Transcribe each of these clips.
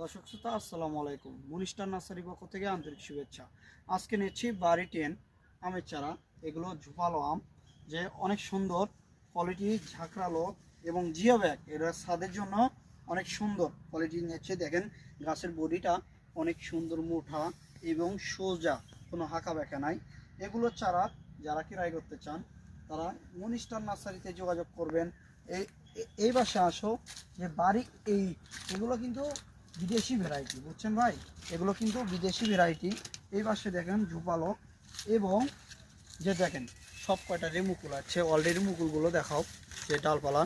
দর্শক শ্রোতা আসসালামু আলাইকুম। মুনিস্টার নার্সারি পক্ষ থেকে আন্তরিক শুভেচ্ছা। আজকে নিচ্ছি বাড়ি 10 আমের চারা। এগুলো ঝোপালো আম, যে অনেক সুন্দর কোয়ালিটি, ঝাঁকড়ালো এবং জিও ব্যাগ। এরা স্বাদের জন্য অনেক সুন্দর কোয়ালিটি নিচ্ছে। দেখেন গাছের বডিটা অনেক সুন্দর, মোটা এবং সোজা, কোনো হাঁকা ব্যাকা নাই। এগুলো চারা যারা ক্রয় করতে চান তারা মুনিস্টার নার্সারিতে যোগাযোগ করবেন। এই বাসে আসো যে বাড়ি এগুলো কিন্তু বিদেশি ভ্যারাইটি, বুঝছেন ভাই? এগুলো কিন্তু বিদেশি ভ্যারাইটি। এই পাশে দেখেন ঝোপালো এবং যে দেখেন সব কয়টা যে মুকুল আছে, অলরেডি মুকুলগুলো দেখাও, যে ডালপালা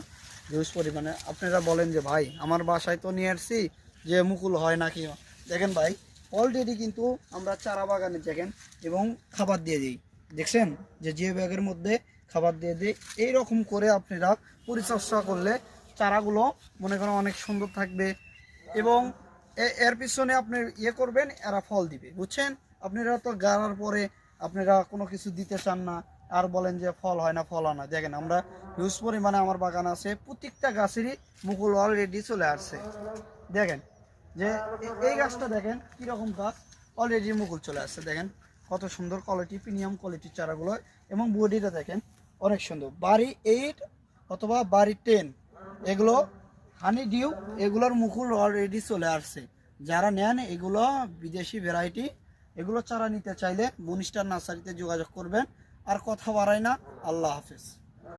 হিউজ পরিমাণে। আপনারা বলেন যে ভাই আমার বাসায় তো নিয়ে আসছি, যে মুকুল হয় নাকি। দেখেন ভাই, অলরেডি কিন্তু আমরা চারা বাগানে দেখেন এবং খাবার দিয়ে দিই। দেখছেন যে ব্যাগের মধ্যে খাবার দিয়ে দিই। এইরকম করে আপনারা পরিচর্যা করলে চারাগুলো মনে করেন অনেক সুন্দর থাকবে এবং এর পিছনে আপনি করবেন, এরা ফল দিবে, বুঝছেন? আপনারা তো গাড়ার পরে আপনারা কোনো কিছু দিতে চান না, আর বলেন যে ফল হয় না, ফল হয় না। দেখেন আমরা হিউজ পরিমাণে আমার বাগান আছে, প্রত্যেকটা গাছেরই মুকুল অলরেডি চলে আসছে। দেখেন যে এই গাছটা দেখেন কীরকম গাছ, অলরেডি মুকুল চলে আসছে। দেখেন কত সুন্দর কোয়ালিটি, প্রিমিয়াম কোয়ালিটির চারাগুলো এবং বডিটা দেখেন অনেক সুন্দর। বাড়ি 8 অথবা বাড়ি 10 এগুলো হানি ডিউ, এগুলোর মুকুল অলরেডি চলে আসছে। যারা নেন এগুলো বিদেশি ভ্যারাইটি, এগুলো চারা নিতে চাইলে মুনিস্টার নার্সারিতে যোগাযোগ করবেন। আর কথা বাড়াই না, আল্লাহ হাফেজ।